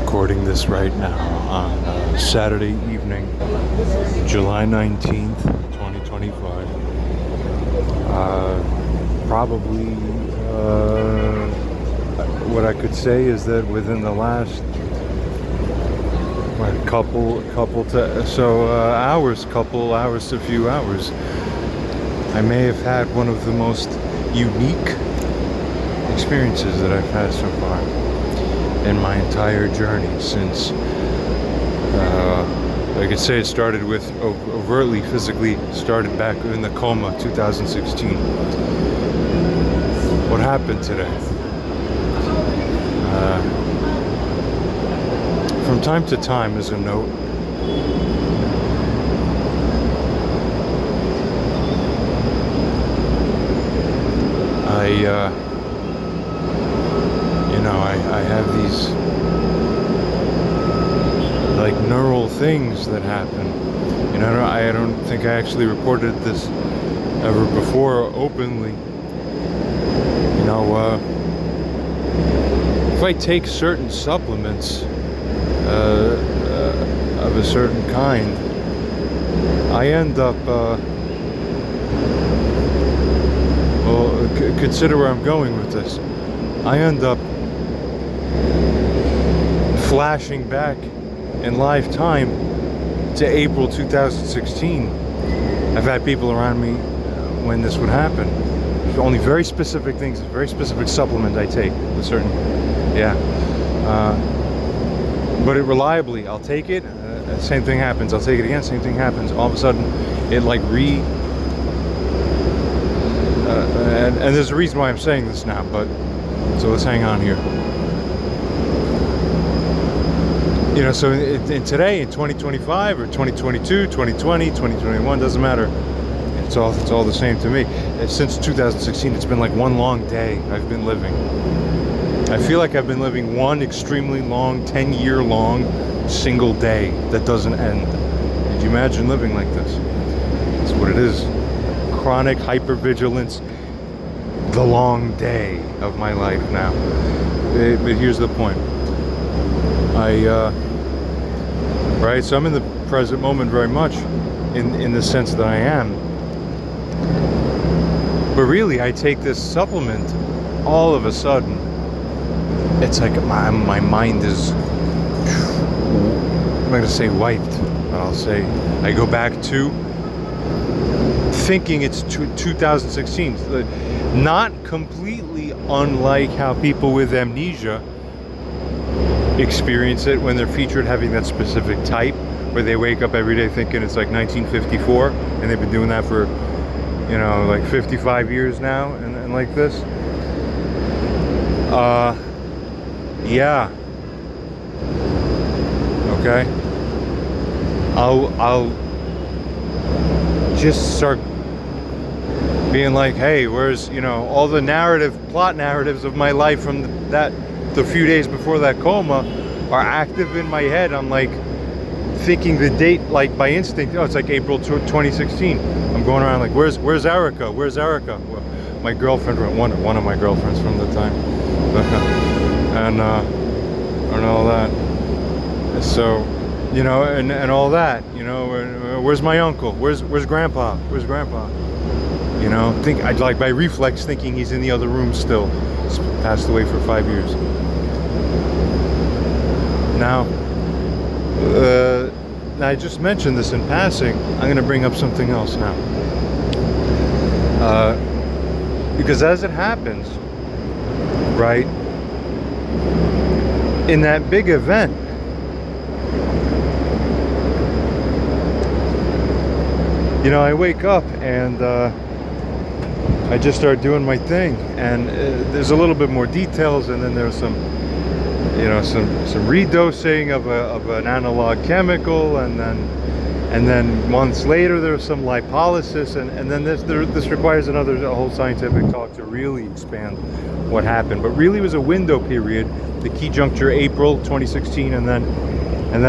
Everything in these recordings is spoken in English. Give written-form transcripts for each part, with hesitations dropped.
recording this right now on Saturday evening, July 19th, 2025. Probably what I could say is that within the last couple hours to few hours, I may have had one of the most unique experiences that I've had so far in my entire journey since I could say it started with overtly physically started back in the coma 2016. What happened today? From time to time, as a note, I have these like neural things that happen. I don't think I actually reported this ever before openly. If I take certain supplements of a certain kind, I end up consider where I'm going with this. I end up flashing back in live time to April 2016. I've had people around me when this would happen. There's only very specific things, very specific supplement I take with certain, but it reliably, I'll take it, same thing happens, I'll take it again, same thing happens. All of a sudden, it like and there's a reason why I'm saying this now, but so let's hang on here. So in today, in 2025 or 2022, 2020, 2021, doesn't matter. It's all the same to me. Since 2016, it's been like one long day I've been living. I feel like I've been living one extremely long, 10-year long single day that doesn't end. Could you imagine living like this? That's what it is. Chronic hypervigilance, the long day of my life now. But here's the point. So I'm in the present moment very much in the sense that I am. But really, I take this supplement, all of a sudden, it's like my mind is, I'm not going to say wiped, but I'll say I go back to thinking it's 2016. Not completely unlike how people with amnesia experience it when they're featured having that specific type, where they wake up every day thinking it's like 1954, and they've been doing that for, like 55 years now, and like this. Yeah. Okay. I'll just start being like, hey, where's, all the plot narratives of my life from the few days before that coma are active in my head. I'm like thinking the date like by instinct. Oh, it's like April 2016. I'm going around like, where's Erica? Where's Erica? Well, my girlfriend, one of my girlfriends from the time, and all that. So, and all that. Where's my uncle? Where's Grandpa? Where's Grandpa? Think I'd like by reflex thinking he's in the other room still. He's passed away for 5 years. Now, I just mentioned this in passing. I'm going to bring up something else now. Because as it happens, right, in that big event, I wake up and I just start doing my thing, and there's a little bit more details, and then there's some redosing of an analog chemical, and then months later there's some lipolysis, and then this requires a whole scientific talk to really expand what happened. But really, it was a window period, the key juncture April 2016, and then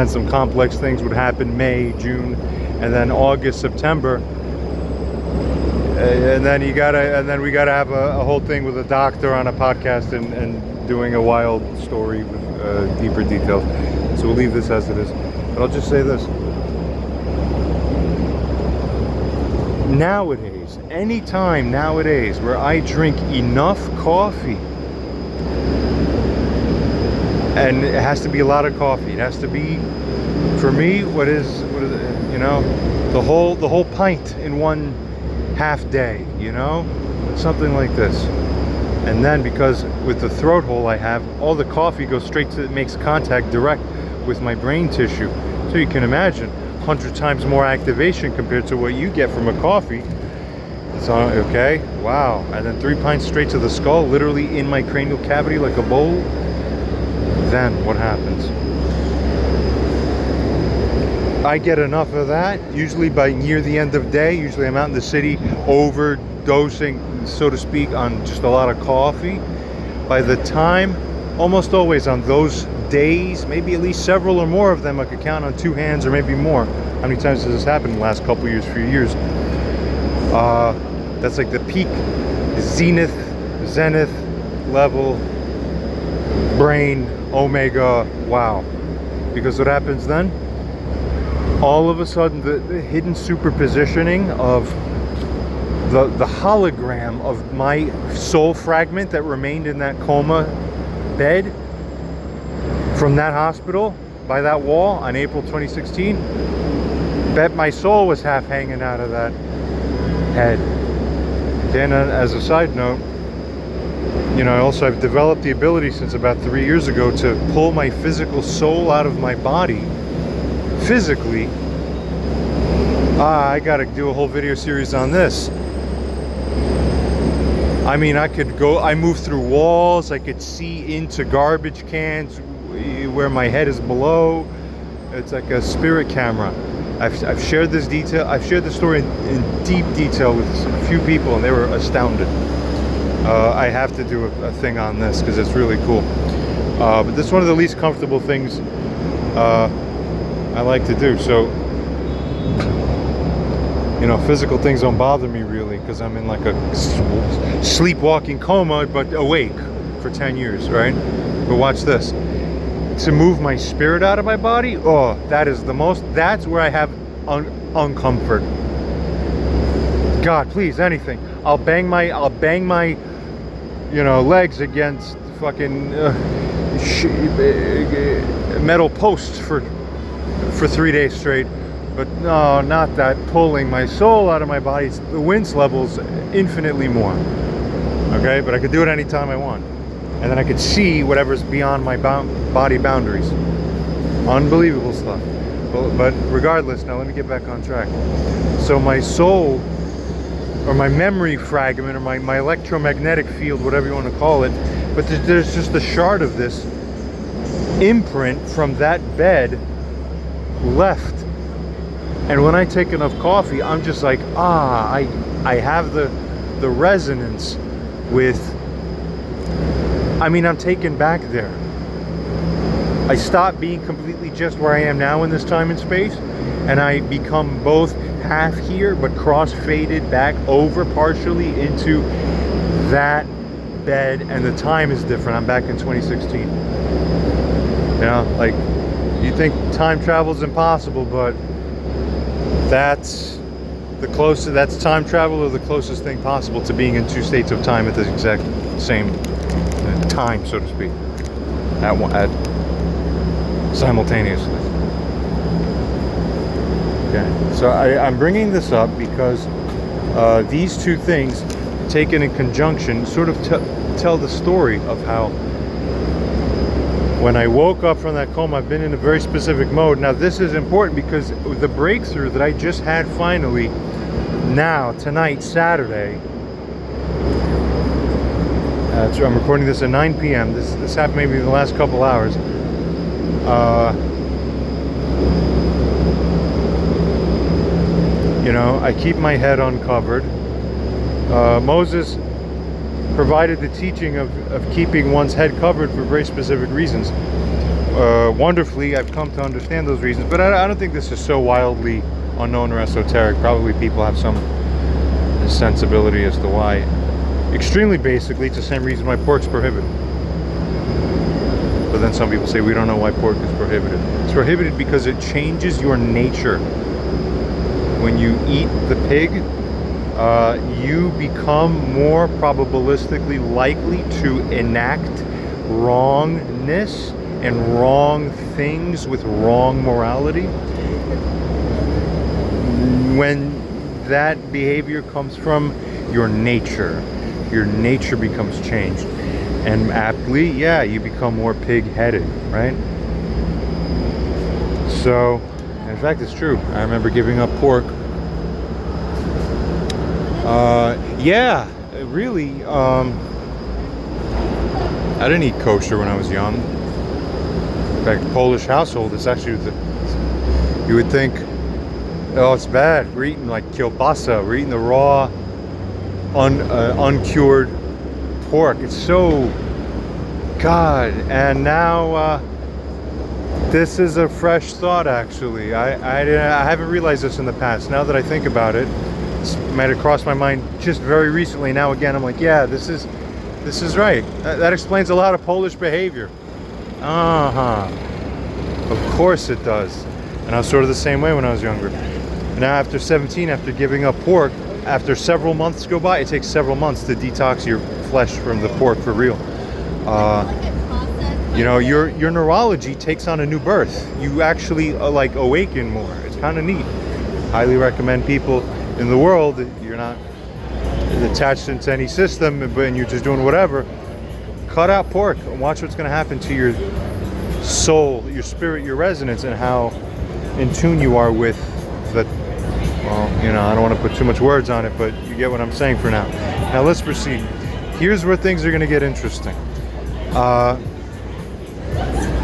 some complex things would happen May, June, and then August, September. And then we gotta have a whole thing with a doctor on a podcast and doing a wild story with deeper details. So we'll leave this as it is. But I'll just say this. Nowadays, anytime nowadays where I drink enough coffee, and it has to be a lot of coffee. It has to be, for me, what is it, you know, the whole pint in one half day, you know, something like this. And then because with the throat hole I have, all the coffee goes straight to, it makes contact direct with my brain tissue. So you can imagine 100 times more activation compared to what you get from a coffee. It's on, okay, wow. And then 3 pints straight to the skull, literally in my cranial cavity like a bowl. Then what happens? I get enough of that, usually by near the end of day. Usually I'm out in the city overdosing, so to speak, on just a lot of coffee. By the time, almost always on those days, maybe at least several or more of them, I could count on 2 hands or maybe more. How many times has this happened in the last couple years, few years? That's like the peak, zenith level, brain, omega, wow. Because what happens then? All of a sudden, the hidden superpositioning of the hologram of my soul fragment that remained in that coma bed from that hospital by that wall on April 2016, bet my soul was half hanging out of that head. Then as a side note, you know, also I've developed the ability since about 3 years ago to pull my physical soul out of my body physically. I gotta do a whole video series on this. I mean, I move through walls, I could see into garbage cans where my head is below. It's like a spirit camera. I've shared this detail, I've shared the story in deep detail with a few people and they were astounded. I have to do a thing on this because it's really cool. But this is one of the least comfortable things I like to do. So, you know, physical things don't bother me really because I'm in like a sleepwalking coma, but awake for 10 years, right? But watch this. To move my spirit out of my body, oh, that is the most, that's where I have uncomfort. God, please, anything. I'll bang my, you know, legs against fucking metal posts for 3 days straight. But no, not that. Pulling my soul out of my body, the wince level's infinitely more. Okay, but I could do it anytime I want. And then I could see whatever's beyond my body boundaries. Unbelievable stuff. But regardless, now let me get back on track. So my soul, or my memory fragment, or my electromagnetic field, whatever you want to call it, but there's just a shard of this imprint from that bed left. And when I take enough coffee, I'm just like, I have the resonance with, I mean, I'm taken back there. I stop being completely just where I am now in this time and space, and I become both half here, but cross-faded back over partially into that bed, and the time is different. I'm back in 2016. You know, like, you think time travel is impossible, but that's the closest, that's time travel or the closest thing possible to being in 2 states of time at the exact same time, so to speak, at simultaneously. Okay, so I'm bringing this up because these two things taken in conjunction sort of tell the story of how when I woke up from that coma, I've been in a very specific mode. Now this is important because the breakthrough that I just had finally, now, tonight, Saturday, so I'm recording this at 9 p.m. This happened maybe in the last couple hours. You know, I keep my head uncovered. Moses provided the teaching of keeping one's head covered for very specific reasons. Wonderfully, I've come to understand those reasons, but I don't think this is so wildly unknown or esoteric. Probably people have some sensibility as to why. Extremely basically, it's the same reason why pork's prohibited. But But then some people say we don't know why pork is prohibited. It's prohibited because it changes your nature. When you eat the pig, you become more probabilistically likely to enact wrongness and wrong things with wrong morality. When that behavior comes from your nature becomes changed. And aptly, yeah, you become more pig-headed, right? So, in fact, it's true. I remember giving up pork. Yeah, really. I didn't eat kosher when I was young. In fact, Polish household is actually you would think, oh, it's bad. We're eating like kielbasa. We're eating the raw, uncured pork. It's so God. And now this is a fresh thought. Actually, I haven't realized this in the past. Now that I think about it, it might have crossed my mind just very recently. Now again, I'm like, yeah, this is right. That explains a lot of Polish behavior. Of course it does. And I was sort of the same way when I was younger. Now after 17, after giving up pork, after several months go by, it takes several months to detox your flesh from the pork for real. You know, your neurology takes on a new birth. You actually like awaken more. It's kind of neat. Highly recommend people in the world, you're not attached into any system and you're just doing whatever, cut out pork and watch what's going to happen to your soul, your spirit, your resonance, and how in tune you are with the, well, you know, I don't want to put too much words on it, but you get what I'm saying for now. Now let's proceed. Here's where things are going to get interesting.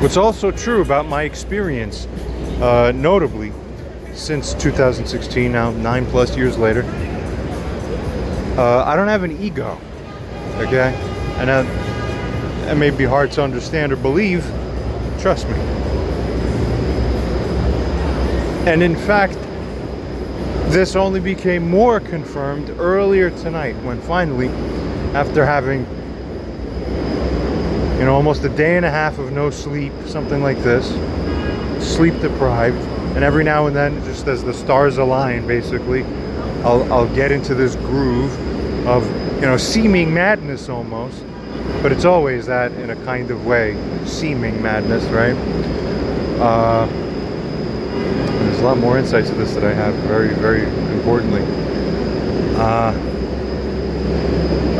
What's also true about my experience, notably since 2016, now 9+ years later, I don't have an ego, okay? And that may be hard to understand or believe, trust me. And in fact, this only became more confirmed earlier tonight when finally, after having, you know, almost a day and a half of no sleep, something like this, sleep deprived, and every now and then, just as the stars align, basically, I'll get into this groove of, you know, seeming madness almost, but it's always that in a kind of way, seeming madness, right? There's a lot more insights to this that I have, very, very importantly.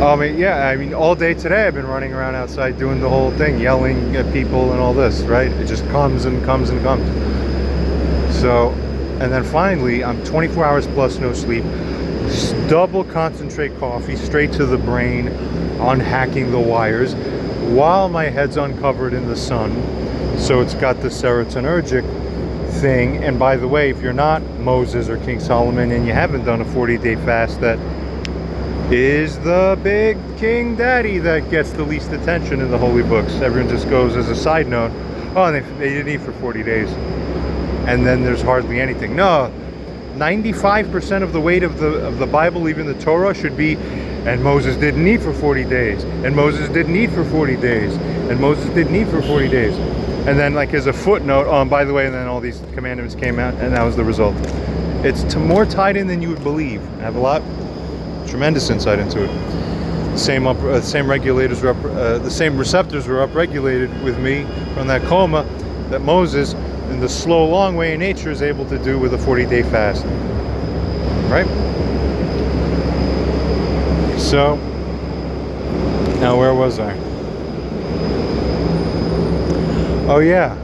I mean, all day today I've been running around outside doing the whole thing, yelling at people and all this, right? It just comes and comes and comes. So, and then finally, I'm 24 hours plus no sleep, double concentrate coffee, straight to the brain, unhacking the wires, while my head's uncovered in the sun. So it's got the serotonergic thing. And by the way, if you're not Moses or King Solomon and you haven't done a 40-day fast, that is the big King Daddy that gets the least attention in the holy books. Everyone just goes as a side note, oh, they didn't eat for 40 days. And then there's hardly anything. No, 95% of the weight of the Bible, even the Torah, should be, and Moses didn't eat for 40 days, and Moses didn't eat for 40 days, and Moses didn't eat for 40 days. And then, like, as a footnote, oh, and by the way, and then all these commandments came out, and that was the result. It's more tied in than you would believe. I have a lot, tremendous insight into it. Same regulators were the same receptors were upregulated with me from that coma that Moses, in the slow, long way in nature, is able to do with a 40-day fast. Right? So, now where was I? Oh yeah,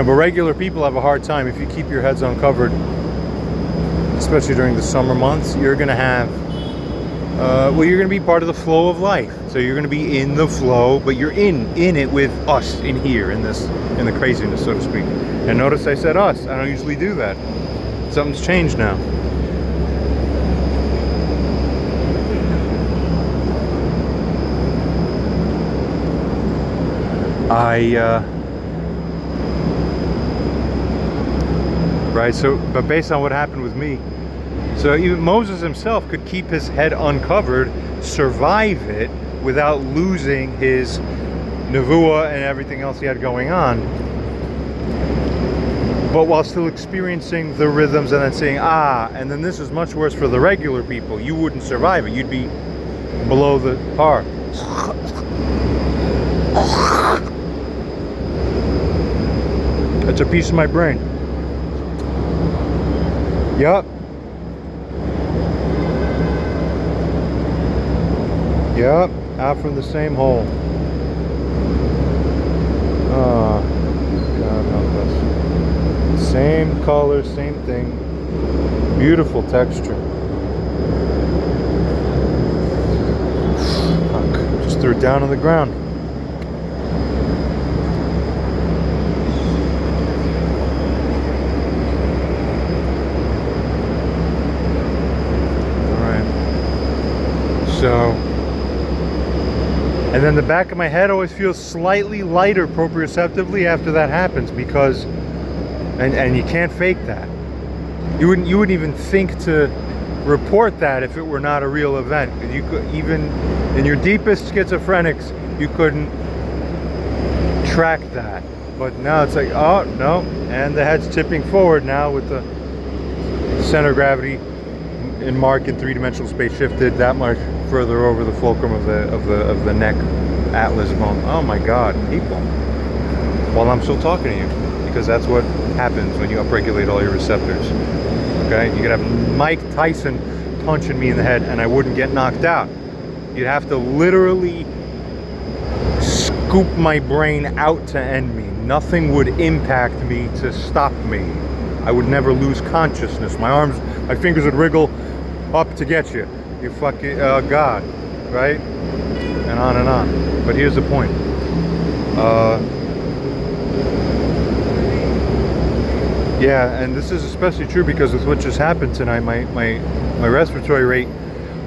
but regular people have a hard time. If you keep your heads uncovered, especially during the summer months, you're going to have, you're going to be part of the flow of life. So you're going to be in the flow, but you're in it with us in here, in the craziness, so to speak. And notice I said us. I don't usually do that. Something's changed now. Right, so, but based on what happened with me, So even Moses himself could keep his head uncovered, survive it without losing his nevuah and everything else he had going on, but while still experiencing the rhythms and then saying, and then this is much worse for the regular people. You wouldn't survive it. You'd be below the par. That's a piece of my brain. Yup. Yep, out from the same hole. Oh, God help us. Same color, same thing. Beautiful texture. Fuck, just threw it down on the ground. Alright. So, and then the back of my head always feels slightly lighter proprioceptively after that happens, because, and you can't fake that. You wouldn't even think to report that if it were not a real event. You could, even in your deepest schizophrenics, you couldn't track that. But now it's like, oh no, and the head's tipping forward now with the center of gravity in mark in three-dimensional space shifted that much further over the fulcrum of the neck atlas bone. Oh my God, people! While I'm still talking to you, because that's what happens when you upregulate all your receptors. Okay, you could have Mike Tyson punching me in the head, and I wouldn't get knocked out. You'd have to literally scoop my brain out to end me. Nothing would impact me to stop me. I would never lose consciousness. My fingers would wriggle up to get you. You fucking, God, right? And on and on. But here's the point. Yeah, and this is especially true because with what just happened tonight, my respiratory rate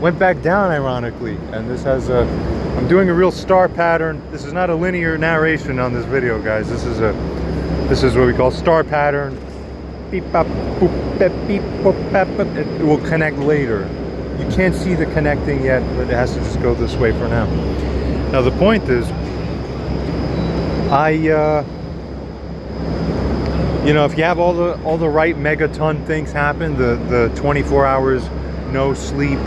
went back down, ironically. And this has I'm doing a real star pattern. This is not a linear narration on this video, guys. This is what we call star pattern. Beep, bop, boop, beep, beep, boop, bap, bap. It will connect later. You can't see the connecting yet, but it has to just go this way for now. Now the point is, you know, if you have all the right megaton things happen, the 24 hours no sleep,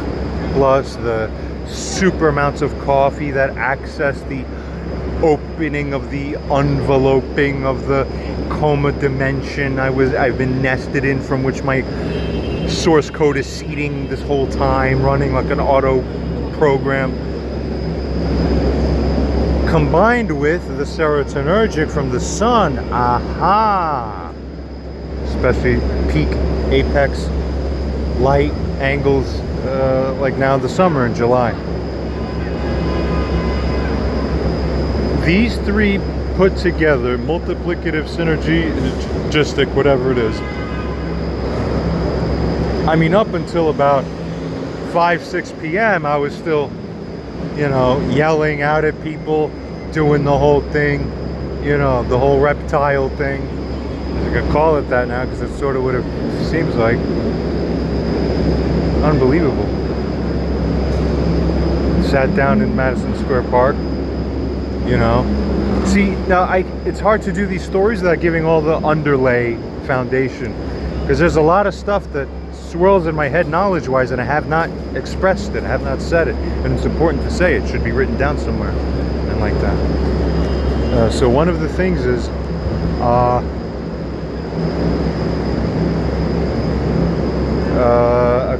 plus the super amounts of coffee that access the opening of the enveloping of the coma dimension I've been nested in, from which my source code is seeding this whole time, running like an auto program, combined with the serotonergic from the sun, especially peak apex light angles, like now the summer in July. These three put together, multiplicative, synergistic, whatever it is. I mean, up until about 5-6 p.m. I was still, you know, yelling out at people, doing the whole thing, you know, the whole reptile thing. I could call it that now because it's sort of what it seems like. Unbelievable. Sat down in Madison Square Park, you know. See, now it's hard to do these stories without giving all the underlay foundation, because there's a lot of stuff that swirls in my head knowledge-wise, and I have not expressed it, I have not said it, and it's important to say. It should be written down somewhere, and like that. So one of the things is,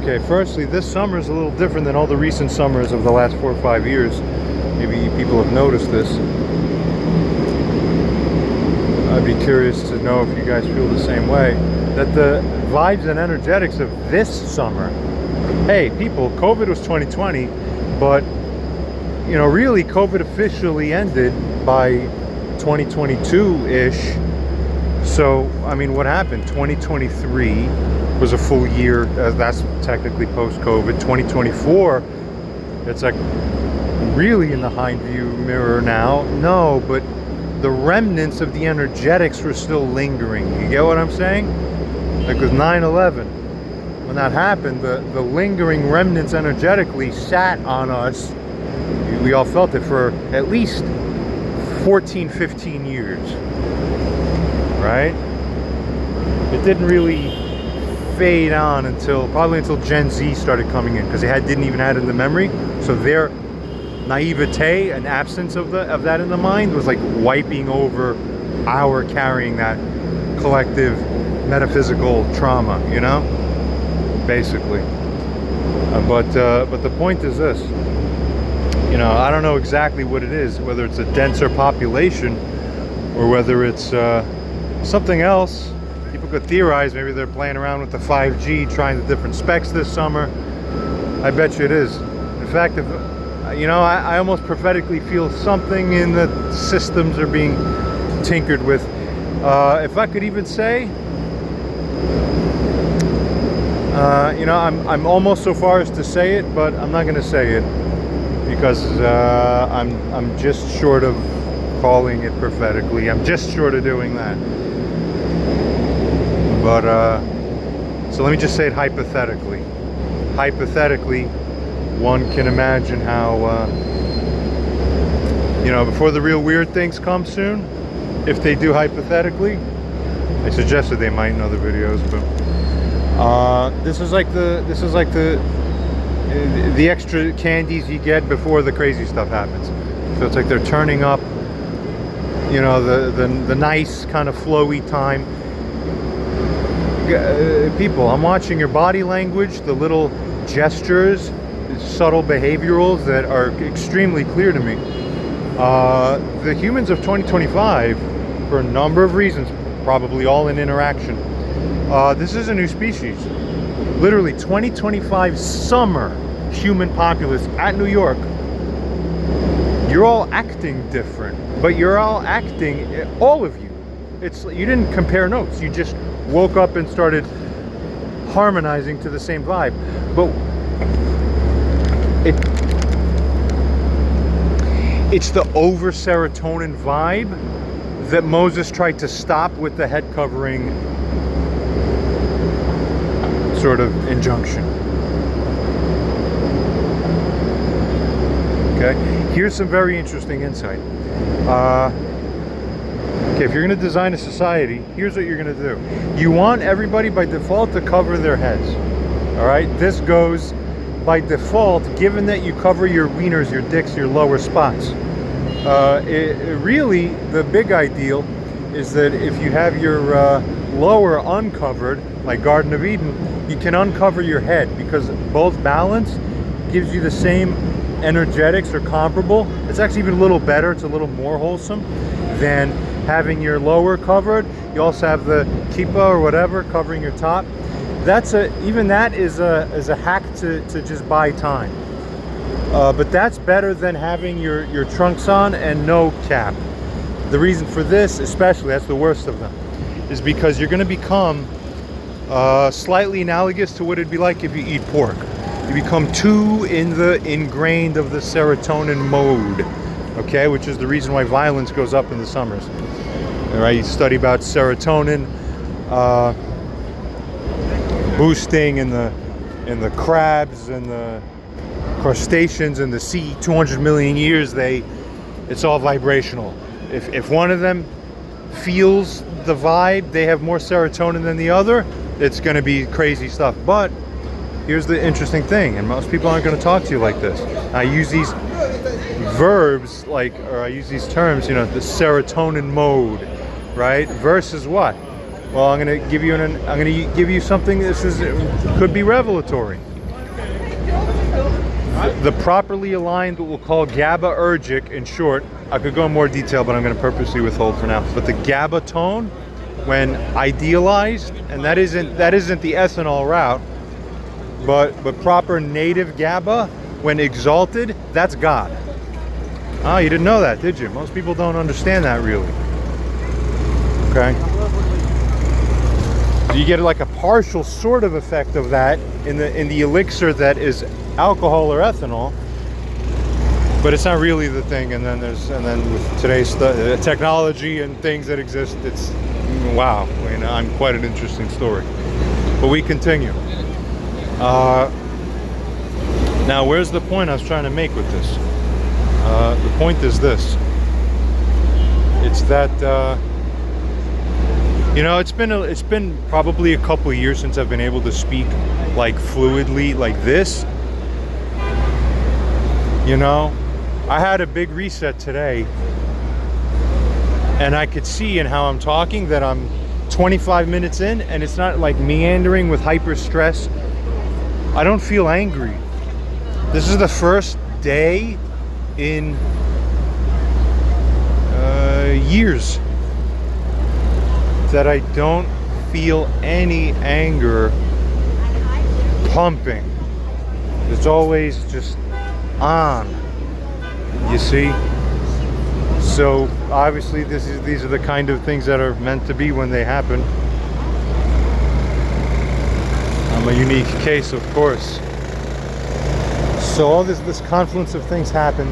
okay, firstly, this summer is a little different than all the recent summers of the last 4 or 5 years. Maybe people have noticed this. I'd be curious to know if you guys feel the same way, that the vibes and energetics of this summer, hey people, COVID was 2020, but you know, really COVID officially ended by 2022-ish. So I mean, what happened? 2023 was a full year, that's technically post-COVID. 2024, it's like really in the hind view mirror now. No, but the remnants of the energetics were still lingering. You get what I'm saying? Like with 9/11, when that happened, the lingering remnants energetically sat on us. We all felt it for at least 14, 15 years, right? It didn't really fade on until Gen Z started coming in, because they didn't even have it in the memory. So their naivete and absence of that in the mind was like wiping over our carrying that collective metaphysical trauma, you know, basically. But the point is this, you know, I don't know exactly what it is, whether it's a denser population or whether it's something else. People could theorize maybe they're playing around with the 5G, trying the different specs this summer. I bet you it is. In fact, if you know, I almost prophetically feel something in the systems are being tinkered with. If I could even say, you know, I'm almost so far as to say it, but I'm not going to say it because I'm just short of calling it prophetically. I'm just short of doing that. But so let me just say it hypothetically. Hypothetically, one can imagine how, you know, before the real weird things come soon, if they do hypothetically, I suggested they might in other videos, but this is like the extra candies you get before the crazy stuff happens. So it's like they're turning up, you know, the nice kind of flowy time. People, I'm watching your body language, the little gestures, subtle behaviorals that are extremely clear to me. The humans of 2025, for a number of reasons, probably all in interaction, this is a new species. Literally 2025 summer human populace at New York. You're all acting different, but you're all acting, all of you. You didn't compare notes. You just woke up and started harmonizing to the same vibe. But it's the over serotonin vibe that Moses tried to stop with the head covering sort of injunction. Okay, here's some very interesting insight. Okay, if you're going to design a society, here's what you're going to do. You want everybody by default to cover their heads. All right, this goes by default, given that you cover your wieners, your dicks, your lower spots. Really, the big ideal is that if you have your lower uncovered, like Garden of Eden, you can uncover your head, because both balance gives you the same energetics or comparable. It's actually even a little better. It's a little more wholesome than having your lower covered. You also have the kippa or whatever covering your top. Even that is a hack to just buy time. But that's better than having your trunks on and no cap. The reason for this, especially, that's the worst of them, is because you're going to become slightly analogous to what it'd be like if you eat pork. You become too ingrained of the serotonin mode, okay, which is the reason why violence goes up in the summers. All right, you study about serotonin boosting in the crabs and the crustaceans in the sea. 200 million years, it's all vibrational. If one of them feels the vibe, they have more serotonin than the other, it's going to be crazy stuff. But here's the interesting thing, and most people aren't going to talk to you like this. I use these verbs, or I use these terms, you know, the serotonin mode, right? Versus what? Well, I'm going to give you something. Could be revelatory. The properly aligned, what we'll call GABAergic, in short. I could go in more detail, but I'm going to purposely withhold for now. But the GABA tone, when idealized, and that isn't the ethanol route, but proper native GABA, when exalted, that's God. Oh, you didn't know that, did you? Most people don't understand that really. Okay. You get like a partial sort of effect of that in the elixir that is alcohol or ethanol, but it's not really the thing. And then with today's technology and things that exist, it's wow. I mean, I'm quite an interesting story. But we continue. Now, where's the point I was trying to make with this? The point is this. It's that, you know, it's been probably a couple of years since I've been able to speak like fluidly like this. You know, I had a big reset today, and I could see in how I'm talking that I'm 25 minutes in, and it's not like meandering with hyper stress. I don't feel angry. This is the first day in years that I don't feel any anger pumping. It's always just on, you see? So obviously these are the kind of things that are meant to be when they happen. I'm a unique case, of course. So all this confluence of things happen,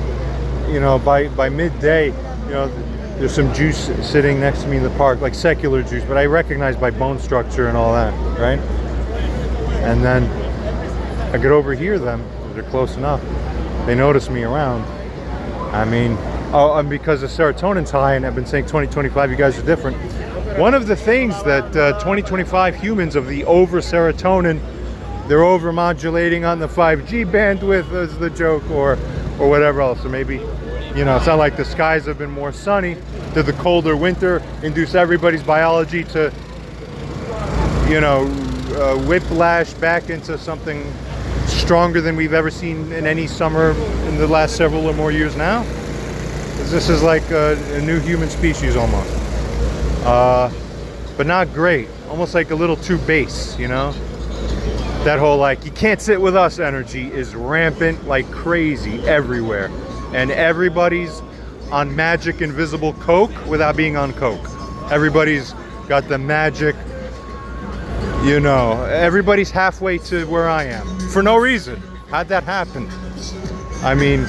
you know, by midday, you know, there's some juice sitting next to me in the park, like secular juice, but I recognize by bone structure and all that, right? And then I could overhear them. They're close enough. They notice me around. I mean, oh, and because the serotonin's high, and I've been saying 2025, you guys are different. One of the things that 2025 humans of the over serotonin, they're over modulating on the 5G bandwidth is the joke, or whatever else. So maybe, you know, it's not like the skies have been more sunny. Did the colder winter induce everybody's biology to, you know, whiplash back into something stronger than we've ever seen in any summer in the last several or more years now? This is like a new human species almost. But not great. Almost like a little too base, you know? That whole like, you can't sit with us energy is rampant like crazy everywhere. And everybody's on magic invisible coke without being on coke. Everybody's got the magic, you know, everybody's halfway to where I am. For no reason. How'd that happen? I mean,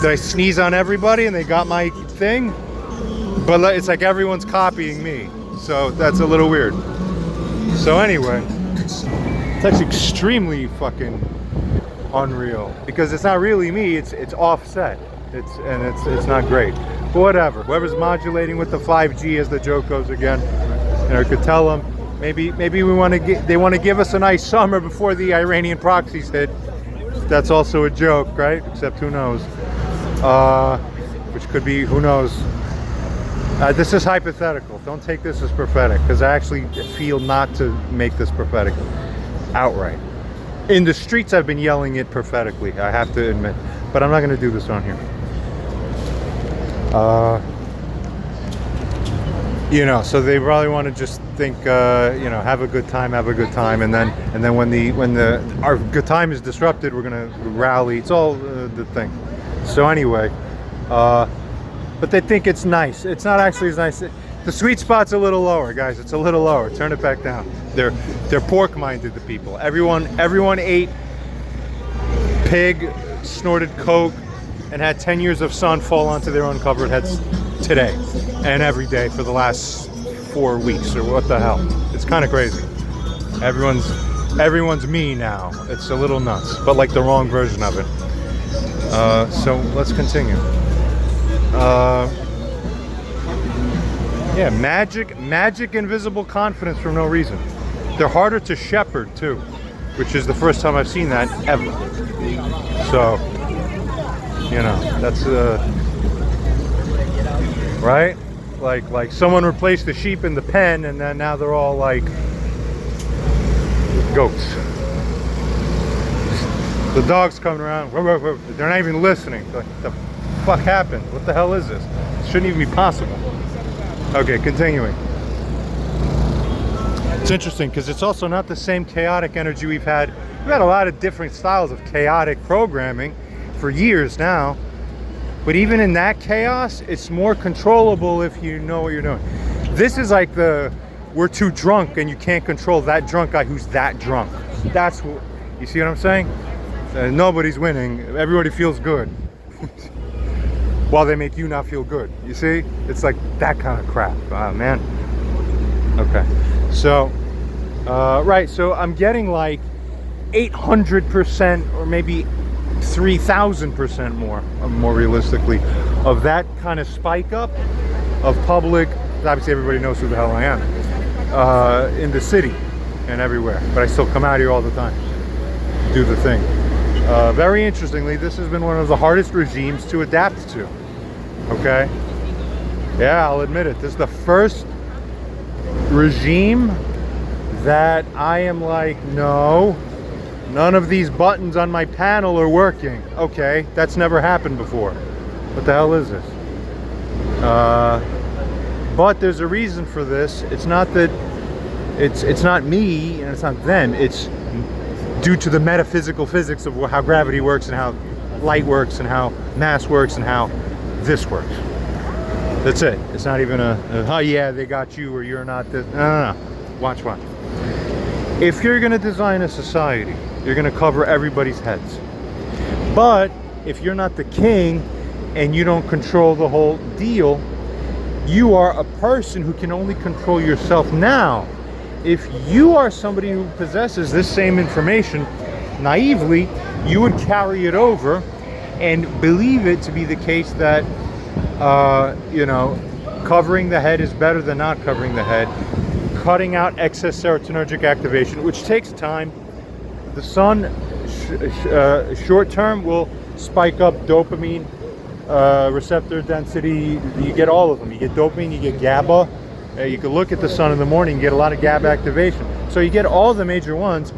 did I sneeze on everybody and they got my thing? But it's like everyone's copying me. So that's a little weird. So anyway, it's actually extremely fucking unreal. Because it's not really me, it's offset. It's not great. But whatever. Whoever's modulating with the 5G, as the joke goes again, you know, could tell them maybe we want to they want to give us a nice summer before the Iranian proxies hit. That's also a joke, right? Except who knows? Which could be, who knows? This is hypothetical. Don't take this as prophetic, because I actually feel not to make this prophetic outright. In the streets, I've been yelling it prophetically, I have to admit. But I'm not going to do this on here. You know, so they probably want to just think, you know, have a good time, and then when our good time is disrupted, we're gonna rally. It's all the thing. So anyway, but they think it's nice. It's not actually as nice. The sweet spot's a little lower, guys. It's a little lower. Turn it back down. They're pork-minded, the people. Everyone ate pig, snorted coke, and had 10 years of sun fall onto their uncovered heads today and every day for the last 4 weeks, or what the hell. It's kind of crazy. Everyone's me now. It's a little nuts, but like the wrong version of it. So let's continue. Yeah, magic invisible confidence for no reason. They're harder to shepherd too, which is the first time I've seen that ever. So, you know, that's right? Like someone replaced the sheep in the pen, and then now they're all like goats. The dog's coming around, they're not even listening. Like, the fuck happened? What the hell is this? It shouldn't even be possible. Okay, continuing. It's interesting because it's also not the same chaotic energy we've had. We've had a lot of different styles of chaotic programming for years now. But even in that chaos, it's more controllable if you know what you're doing. This is like we're too drunk and you can't control that drunk guy who's that drunk. That's what, you see what I'm saying? Nobody's winning. Everybody feels good. While they make you not feel good. You see? It's like that kind of crap. Man. Okay. So, right. So I'm getting like 800% or maybe 3,000% more realistically, of that kind of spike up of public. Obviously everybody knows who the hell I am, in the city and everywhere, but I still come out here all the time, do the thing. Very interestingly, this has been one of the hardest regimes to adapt to. Okay, yeah, I'll admit it. This is the first regime that I am like, no, none of these buttons on my panel are working. Okay, that's never happened before. What the hell is this? But there's a reason for this. It's not that it's not me and it's not them. It's due to the metaphysical physics of how gravity works and how light works and how mass works and how this works. That's it. It's not even oh yeah, they got you or you're not this. No. Watch. If you're going to design a society, you're going to cover everybody's heads. But if you're not the king and you don't control the whole deal, you are a person who can only control yourself. Now, if you are somebody who possesses this same information, naively, you would carry it over and believe it to be the case that, you know, covering the head is better than not covering the head. Cutting out excess serotonergic activation, which takes time. The sun, short term, will spike up dopamine receptor density. You get all of them. You get dopamine, you get GABA. You can look at the sun in the morning, you get a lot of GABA activation. So you get all the major ones.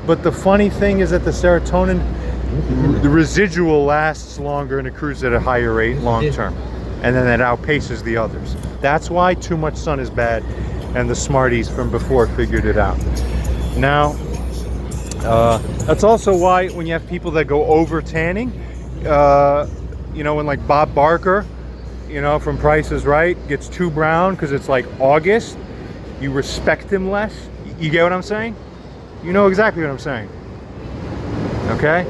But the funny thing is that the serotonin, the residual lasts longer and accrues at a higher rate long term. And then it outpaces the others. That's why too much sun is bad. And the smarties from before figured it out. Now, that's also why when you have people that go over tanning, you know, when like Bob Barker, you know, from Price is Right, gets too brown because it's like August, you respect him less. You get what I'm saying? You know exactly what I'm saying. Okay?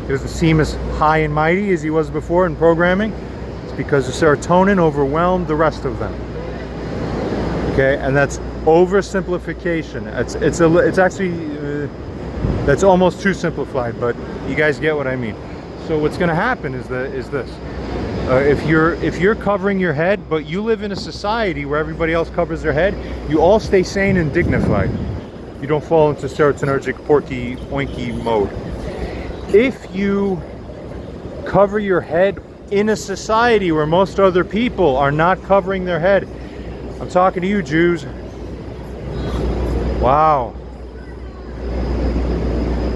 He doesn't seem as high and mighty as he was before in programming. It's because the serotonin overwhelmed the rest of them. Okay, and that's oversimplification. It's actually that's almost too simplified, but you guys get what I mean. So what's going to happen is this: if you're covering your head, but you live in a society where everybody else covers their head, you all stay sane and dignified. You don't fall into serotonergic porky oinky mode. If you cover your head in a society where most other people are not covering their head, I'm talking to you, Jews. Wow.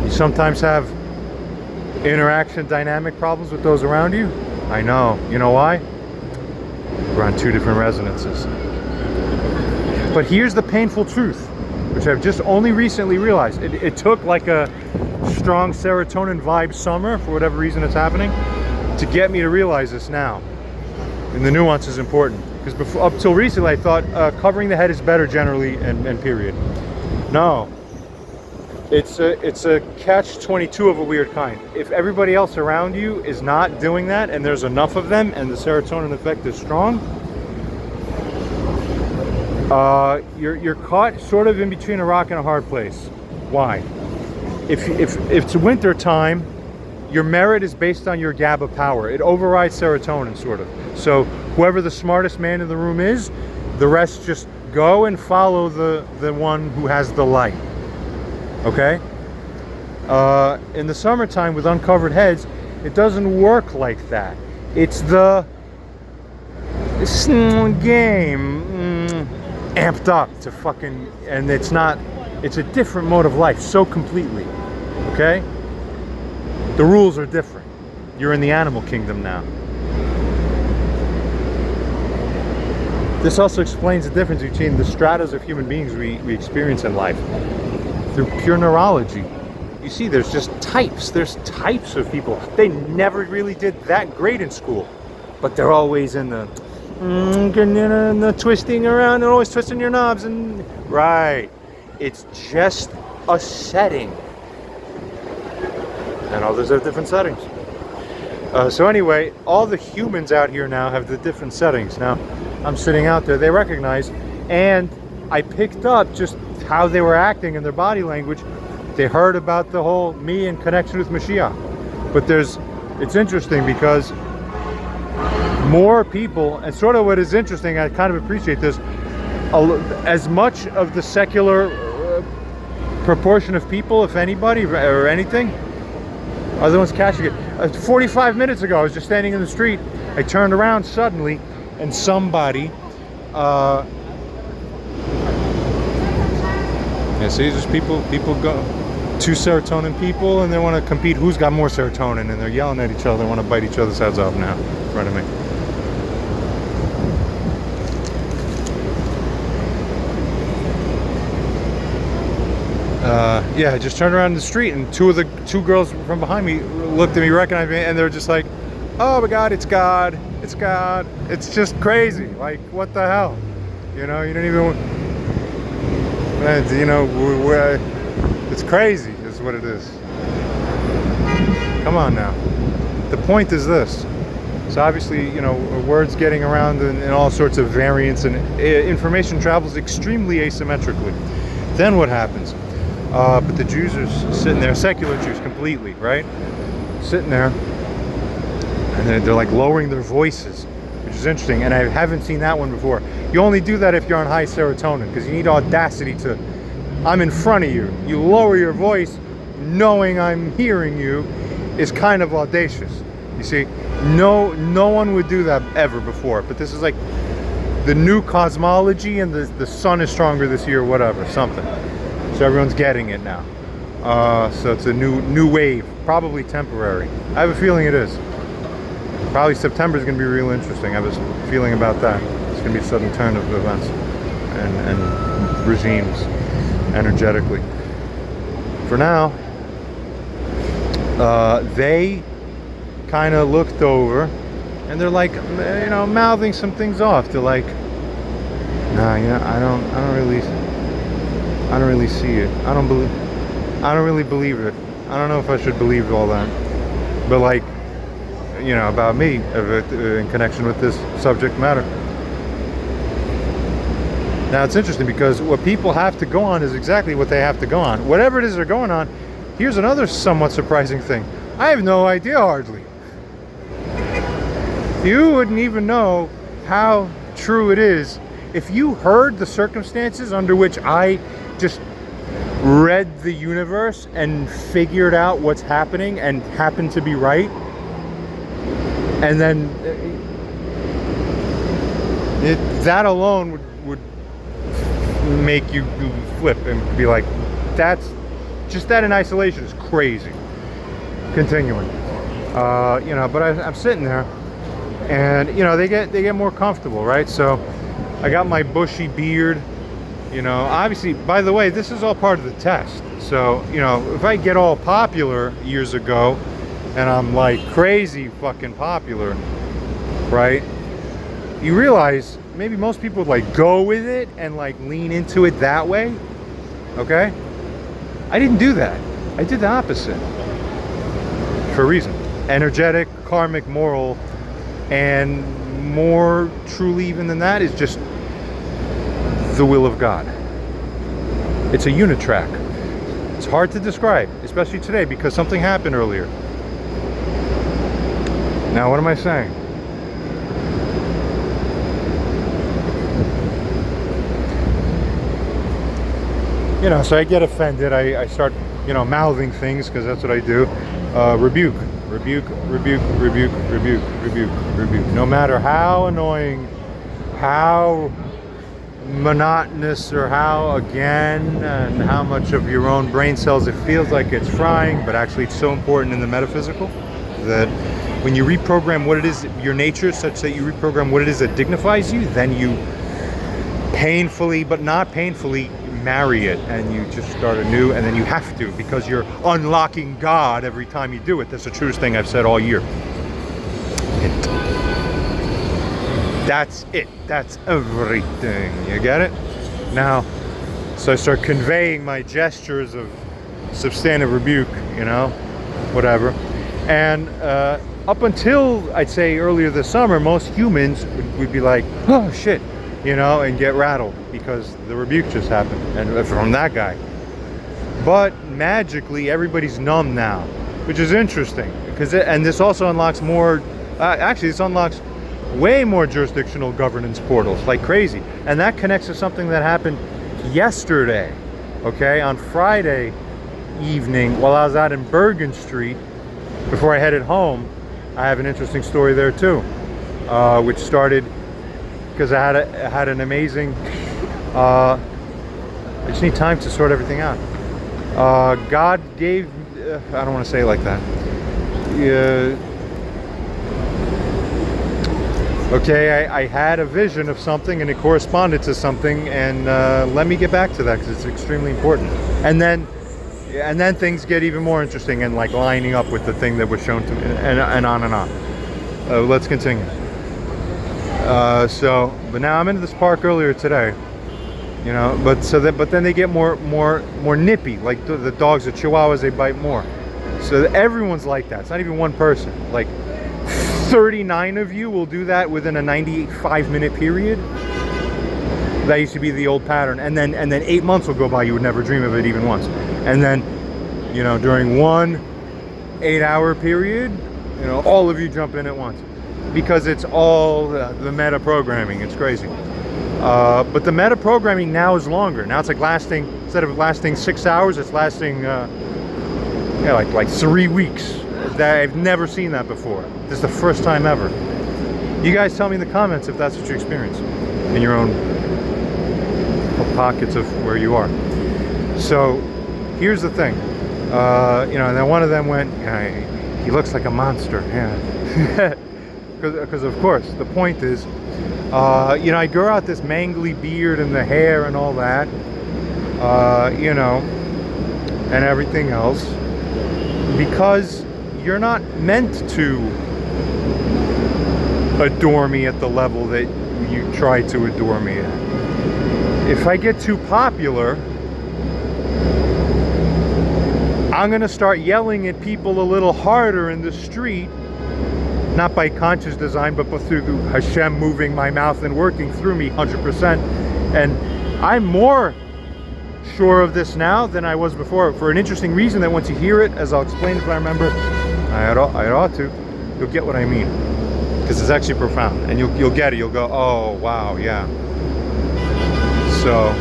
You sometimes have interaction dynamic problems with those around you? I know. You know why? We're on two different resonances. But here's the painful truth, which I've just only recently realized. It took like a strong serotonin vibe summer, for whatever reason it's happening, to get me to realize this now. And the nuance is important. Because up till recently I thought covering the head is better generally and period. No. It's a catch-22 of a weird kind. If everybody else around you is not doing that and there's enough of them and the serotonin effect is strong, you're caught sort of in between a rock and a hard place. Why? If it's winter time, your merit is based on your GABA power. It overrides serotonin, sort of. So whoever the smartest man in the room is, the rest just go and follow the one who has the light. Okay? In the summertime with uncovered heads, it doesn't work like that. It's the game amped up to fucking, and it's a different mode of life so completely. Okay? The rules are different. You're in the animal kingdom now. This also explains the difference between the stratas of human beings we experience in life. Through pure neurology. You see, there's just types. There's types of people. They never really did that great in school. But they're always in the twisting around and always twisting your knobs. And right. It's just a setting. And others have different settings. So anyway, all the humans out here now have the different settings. Now, I'm sitting out there, they recognize, and I picked up just how they were acting and their body language They heard about the whole me in connection with Mashiach. But it's interesting because more people, and sort of what is interesting, I kind of appreciate this, as much of the secular proportion of people, if anybody or anything, are the ones catching it. 45 minutes ago, I was just standing in the street. I turned around suddenly, and somebody, see, just people go, two serotonin people, and they want to compete who's got more serotonin, and they're yelling at each other. They want to bite each other's heads off now in front of me. Yeah, I just turned around the street, and two girls from behind me looked at me, recognized me, and they're just like, "Oh my God, it's God, it's God." It's just crazy. Like, what the hell? You know, you don't even. You know, it's crazy, is what it is. Come on now. The point is this. So obviously, you know, words getting around in all sorts of variants, and information travels extremely asymmetrically. Then what happens? But the Jews are sitting there, secular Jews completely, right? Sitting there, and they're like lowering their voices, which is interesting, and I haven't seen that one before. You only do that if you're on high serotonin, because you need audacity to, I'm in front of you. You lower your voice, knowing I'm hearing you, is kind of audacious. You see, no one would do that ever before, but this is like the new cosmology, and the sun is stronger this year, whatever, something. So everyone's getting it now. So it's a new wave, probably temporary. I have a feeling it is. Probably September is going to be real interesting. I have a feeling about that. It's going to be a sudden turn of events and regimes energetically. For now, they kind of looked over, and they're like, you know, mouthing some things off. They're like, "Nah, you know, I don't really see it. I don't really believe it. I don't know if I should believe all that." But like, you know, about me in connection with this subject matter. Now it's interesting because what people have to go on is exactly what they have to go on. Whatever it is they're going on, here's another somewhat surprising thing. I have no idea hardly. You wouldn't even know how true it is if you heard the circumstances under which I just read the universe and figured out what's happening and happened to be right. And then that alone would make you flip and be like, that's just, that in isolation is crazy. Continuing, you know, but I'm sitting there, and you know, they get more comfortable, right? So I got my bushy beard, you know. Obviously, by the way, this is all part of the test. So, you know, if I get all popular years ago, and I'm like crazy fucking popular, right? You realize maybe most people would like go with it and like lean into it that way, okay? I didn't do that. I did the opposite. For a reason. Energetic, karmic, moral, and more truly even than that is just the will of God. It's a unitrack. It's hard to describe, especially today, because something happened earlier. Now, what am I saying? You know, so I get offended. I start, you know, mouthing things, because that's what I do. Rebuke, rebuke, rebuke, rebuke, rebuke, rebuke, rebuke. No matter how annoying, how monotonous, or how, again, and how much of your own brain cells it feels like it's frying, but actually it's so important in the metaphysical that when you reprogram what it is, your nature, such that you reprogram what it is that dignifies you, then you painfully, but not painfully, marry it, and you just start anew, and then you have to, because you're unlocking God every time you do it. That's the truest thing I've said all year. That's it. That's everything. You get it? Now, so I start conveying my gestures of substantive rebuke, you know, whatever. And up until, I'd say, earlier this summer, most humans would be like, oh shit, you know, and get rattled because the rebuke just happened, and from that guy. but magically everybody's numb now, which is interesting, because and this also unlocks more, actually this unlocks way more jurisdictional governance portals like crazy. And that connects to something that happened yesterday, okay, on Friday evening while I was out in Bergen Street before I headed home. I have an interesting story there too, which started because I had an amazing, I just need time to sort everything out. God gave, I don't want to say it like that. Okay, I had a vision of something and it corresponded to something, and let me get back to that because it's extremely important. And then things get even more interesting and like lining up with the thing that was shown to me, and on and on. Let's continue. But now I'm into this park earlier today, you know. But then they get more nippy. Like the dogs, the Chihuahuas, they bite more. So everyone's like that. It's not even one person. Like 39 of you will do that within a 95-minute period. That used to be the old pattern. And then 8 months will go by. You would never dream of it even once. And then, you know, during one 8-hour period, you know, all of you jump in at once, because it's all the meta programming. It's crazy. But the meta programming now is longer. Now it's like lasting, instead of lasting 6 hours, it's lasting like 3 weeks. I've never seen that before. This is the first time ever. You guys tell me in the comments if that's what you experience in your own pockets of where you are. So here's the thing, you know, and then one of them went, he looks like a monster, yeah. Because of course the point is, you know, I grow out this mangly beard and the hair and all that, you know, and everything else, because you're not meant to adore me at the level that you try to adore me at. If I get too popular, I'm gonna start yelling at people a little harder in the street, not by conscious design, but through Hashem moving my mouth and working through me 100%. And I'm more sure of this now than I was before, for an interesting reason that once you hear it, as I'll explain if I remember, I ought to, you'll get what I mean, because it's actually profound, and you'll get it. You'll go, oh wow, yeah. So,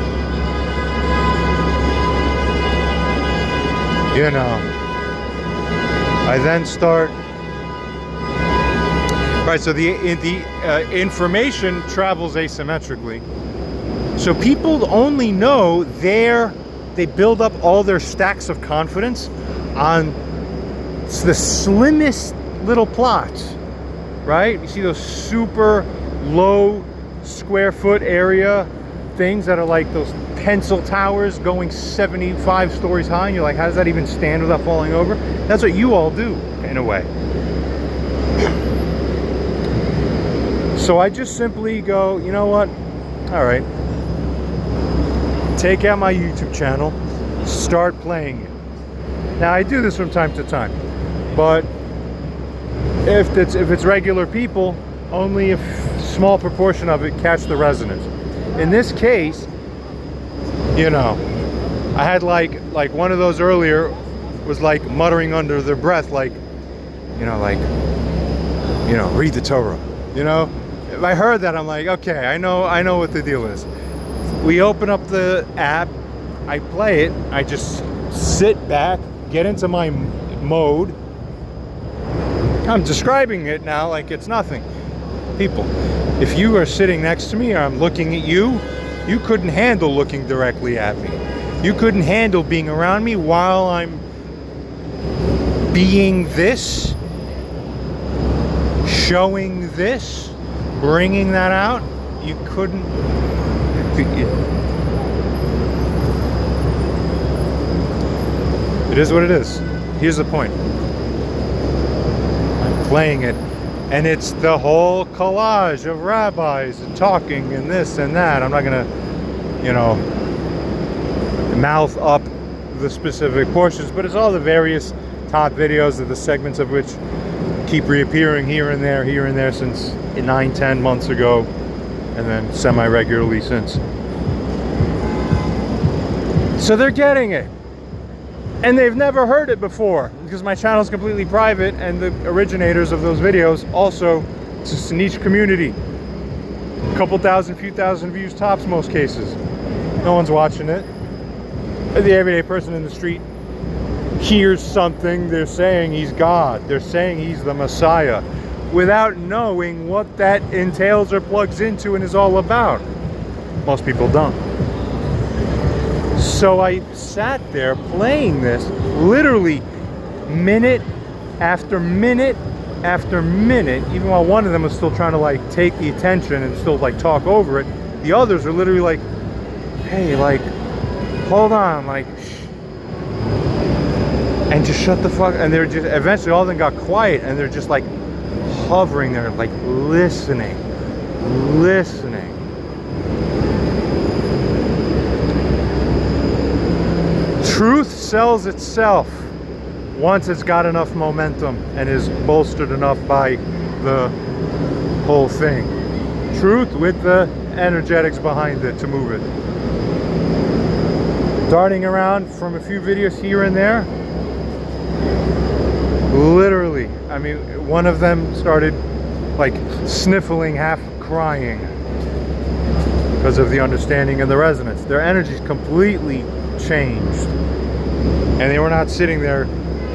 you know, I then start. Right, so the information travels asymmetrically. So people only know they build up all their stacks of confidence on the slimmest little plots, right? You see those super low square foot area things that are like those pencil towers going 75 stories high, and you're like, how does that even stand without falling over? That's what you all do, in a way. So I just simply go, you know what? All right. Take out my YouTube channel, start playing it. Now I do this from time to time, but if it's regular people, only a small proportion of it catch the resonance. In this case, you know, I had like one of those earlier was like muttering under their breath, like, you know, read the Torah, you know. If I heard that, I'm like, okay, I know what the deal is. We open up the app, I play it, I just sit back, get into my mode. I'm describing it now like it's nothing. People, if you are sitting next to me or I'm looking at you, you couldn't handle looking directly at me. You couldn't handle being around me while I'm being this, showing this, bringing that out. You couldn't. It is what it is. Here's the point. I'm playing it, and it's the whole collage of rabbis and talking and this and that. I'm not gonna, you know, mouth up the specific portions, but it's all the various top videos of the segments of which keep reappearing here and there since 9-10 months ago, and then semi-regularly since. So they're getting it. and they've never heard it before because my channel is completely private, and the originators of those videos also, it's just a niche community. A couple thousand, few thousand views tops most cases. No one's watching it. The everyday person in the street hears something, they're saying he's God, they're saying he's the Messiah, without knowing what that entails or plugs into and is all about. Most people don't. So I sat there playing this literally minute after minute after minute, even while one of them was still trying to like take the attention and still like talk over it. The others are literally like, hey, like, hold on, like, shh. And just shut the fuck, and they're just, eventually all of them got quiet, and they're just like hovering there, like listening. Truth sells itself once it's got enough momentum and is bolstered enough by the whole thing. Truth with the energetics behind it to move it. Darting around from a few videos here and there. Literally, I mean, one of them started like sniffling, half crying because of the understanding and the resonance. Their energy's completely changed, and they were not sitting there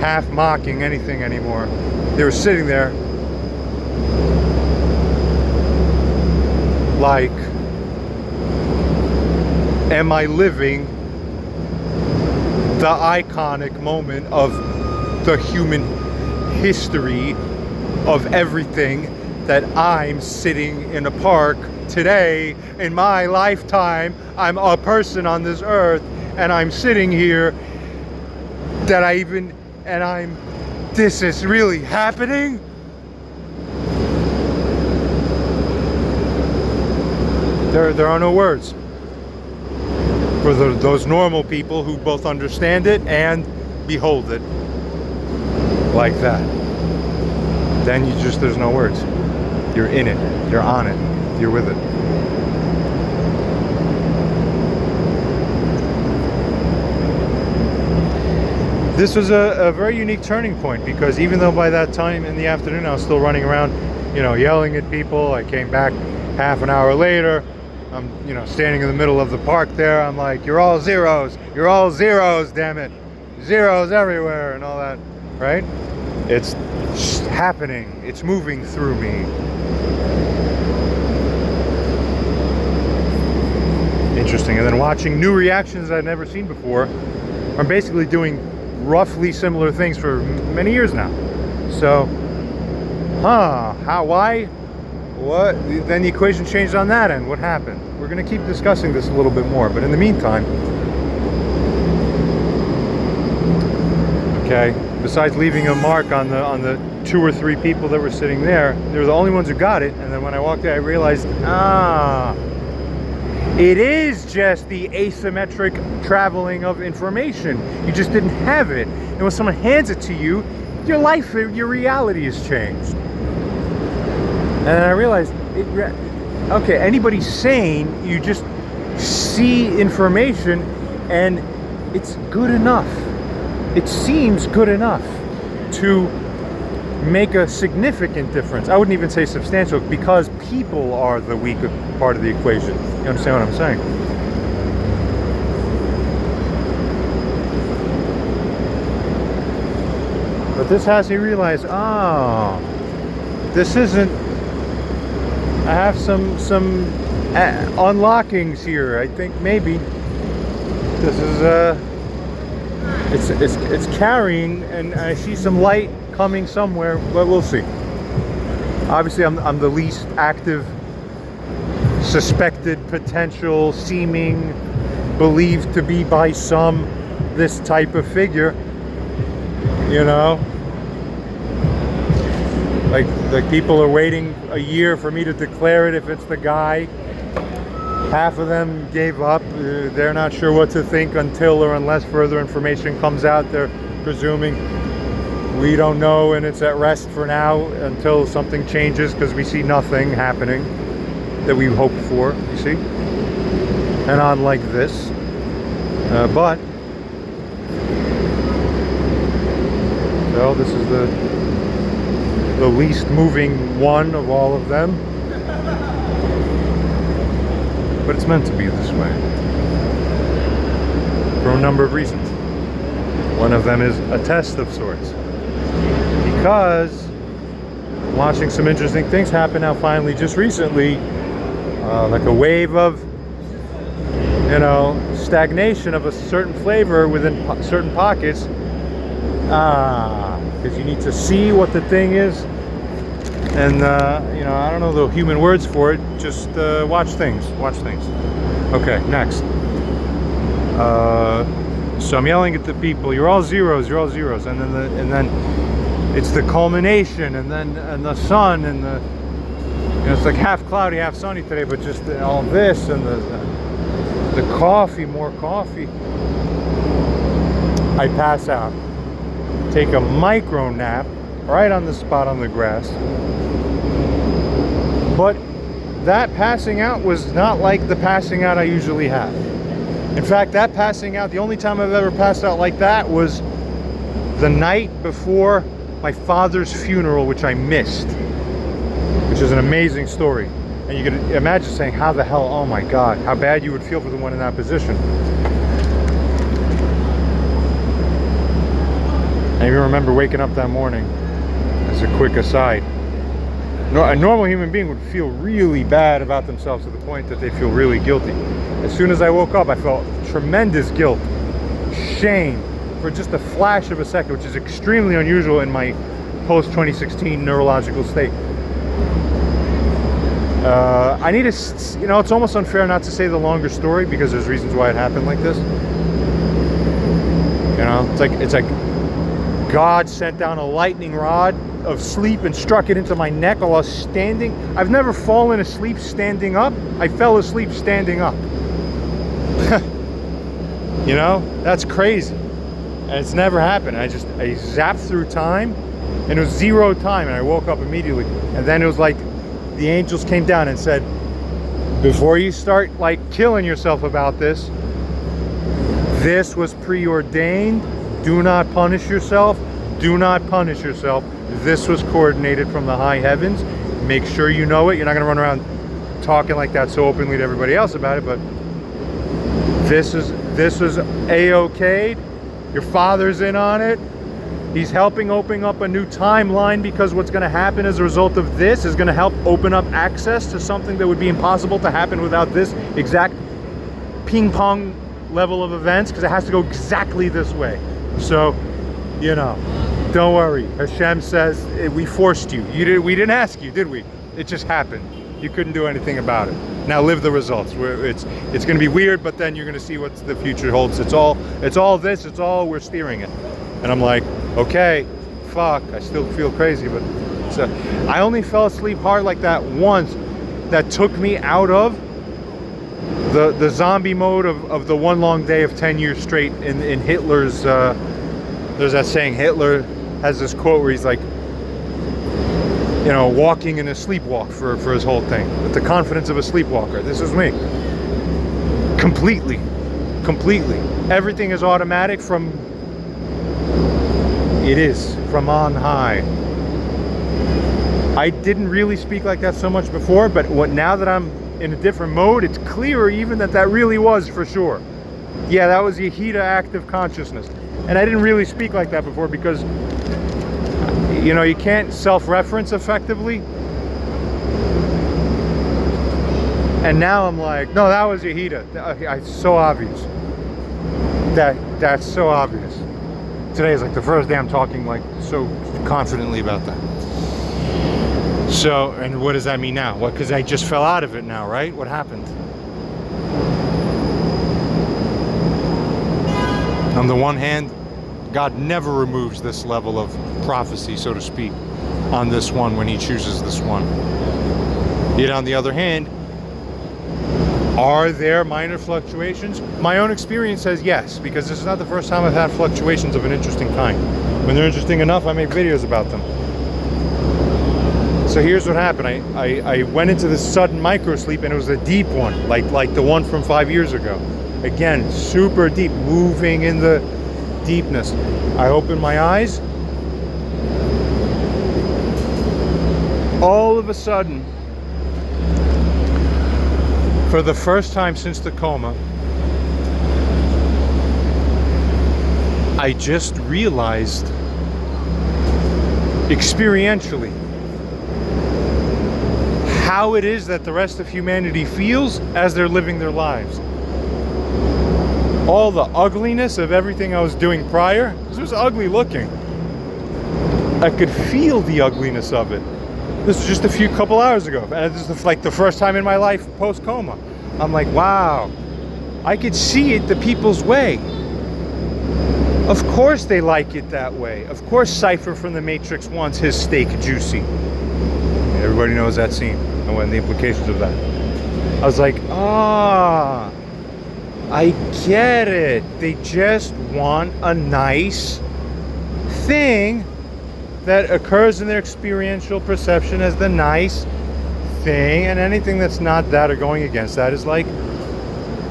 half mocking anything anymore. They were sitting there like, am I living the iconic moment of the human history of everything that I'm sitting in a park today in my lifetime? I'm a person on this earth, and I'm sitting here this is really happening? There are no words for those normal people who both understand it and behold it like that. Then there's no words. You're in it, you're on it, you're with it. This was a very unique turning point, because even though by that time in the afternoon I was still running around, yelling at people, I came back half an hour later. I'm, standing in the middle of the park there. I'm like, you're all zeros, damn it. Zeros everywhere and all that, right? It's happening. It's moving through me. Interesting. And then watching new reactions I'd never seen before. I'm basically doing roughly similar things for many years now. So, how, why, what? Then the equation changed on that end. What happened? We're going to keep discussing this a little bit more. But in the meantime, okay, besides leaving a mark on the 2 or 3 people that were sitting there, they were the only ones who got it. And then when I walked there, I realized, it is just the asymmetric traveling of information. You just didn't have it. And when someone hands it to you, your life, your reality has changed. And then I realized, okay, anybody sane, you just see information and it's good enough. It seems good enough to make a significant difference. I wouldn't even say substantial, because people are the weak part of the equation. You understand what I'm saying? But this has me realize, this isn't, I have some unlockings here. I think maybe this is it's carrying, and I see some light coming somewhere, but we'll see. Obviously, I'm the least active, suspected, potential, seeming, believed to be by some this type of figure. Like people are waiting a year for me to declare it if it's the guy. Half of them gave up. They're not sure what to think until or unless further information comes out. They're presuming we don't know, and it's at rest for now until something changes, because we see nothing happening that we hoped for, you see? And on like this. But Well, this is the least moving one of all of them. But it's meant to be this way. For a number of reasons. One of them is a test of sorts. Because I'm watching some interesting things happen now finally just recently. Like a wave of, you know, stagnation of a certain flavor within certain pockets. Because you need to see what the thing is. And, you know, I don't know the human words for it. Just watch things. Watch things. Okay, next. So I'm yelling at the people. You're all zeros. You're all zeros. And then it's the culmination. And the sun and the. You know, it's like half cloudy, half sunny today. But just all this and the coffee, more coffee. I pass out. Take a micro nap right on the spot on the grass. But that passing out was not like the passing out I usually have. In fact, that passing out, the only time I've ever passed out like that was the night before my father's funeral, which I missed, which is an amazing story. And you could imagine saying, how the hell, oh my God, how bad you would feel for the one in that position. I even remember waking up that morning, as a quick aside. A normal human being would feel really bad about themselves to the point that they feel really guilty. As soon as I woke up, I felt tremendous guilt, shame, for just a flash of a second, which is extremely unusual in my post-2016 neurological state. I need to, you know, it's almost unfair not to say the longer story because there's reasons why it happened like this. You know, it's like God sent down a lightning rod of sleep and struck it into my neck while I was standing. I've never fallen asleep standing up. I fell asleep standing up. You know, that's crazy. And it's never happened. I zapped through time and it was zero time and I woke up immediately. And then it was like the angels came down and said, before you start like killing yourself about this, this was preordained. Do not punish yourself. Do not punish yourself. This was coordinated from the high heavens. Make sure you know it. You're not going to run around talking like that so openly to everybody else about it, but this is A-OK. Your father's in on it. He's helping open up a new timeline because what's going to happen as a result of this is going to help open up access to something that would be impossible to happen without this exact ping pong level of events, because it has to go exactly this way. So, you know, don't worry. Hashem says, we forced you. We didn't ask you, did we? It just happened. You couldn't do anything about it. Now live the results. It's going to be weird, but then you're going to see what the future holds. It's all we're steering it. And I'm like, okay, fuck. I still feel crazy, but I only fell asleep hard like that once. That took me out of the zombie mode of the one long day of 10 years straight in Hitler's, there's that saying, Hitler has this quote where he's like, you know, walking in a sleepwalk for his whole thing. With the confidence of a sleepwalker. This is me. Completely. Everything is automatic from on high. I didn't really speak like that so much before, but now that I'm in a different mode, it's clearer even that really was for sure. Yeah, that was Yehida active consciousness. And I didn't really speak like that before because, you know, you can't self-reference effectively. And now I'm like, no, that was Yehida. It's so obvious. That's so obvious. Today is like the first day I'm talking like so confidently about that. So, and what does that mean now? What? Because I just fell out of it now, right? What happened? On the one hand, God never removes this level of prophecy, so to speak, on this one when he chooses this one. Yet on the other hand, are there minor fluctuations? My own experience says yes, because this is not the first time I've had fluctuations of an interesting kind. When they're interesting enough, I make videos about them. So here's what happened. I went into this sudden micro sleep, and it was a deep one, like the one from 5 years ago. Again, super deep, moving in the deepness. I opened my eyes, all of a sudden, for the first time since the coma, I just realized experientially how it is that the rest of humanity feels as they're living their lives. All the ugliness of everything I was doing prior, this was ugly looking. I could feel the ugliness of it. This was just a couple hours ago, and this is like the first time in my life post-coma. I'm like, wow, I could see it the people's way. Of course they like it that way. Of course Cypher from the Matrix wants his steak juicy. Everybody knows that scene and the implications of that. I was like, ah, I get it. They just want a nice thing that occurs in their experiential perception as the nice thing, and anything that's not that or going against that is like,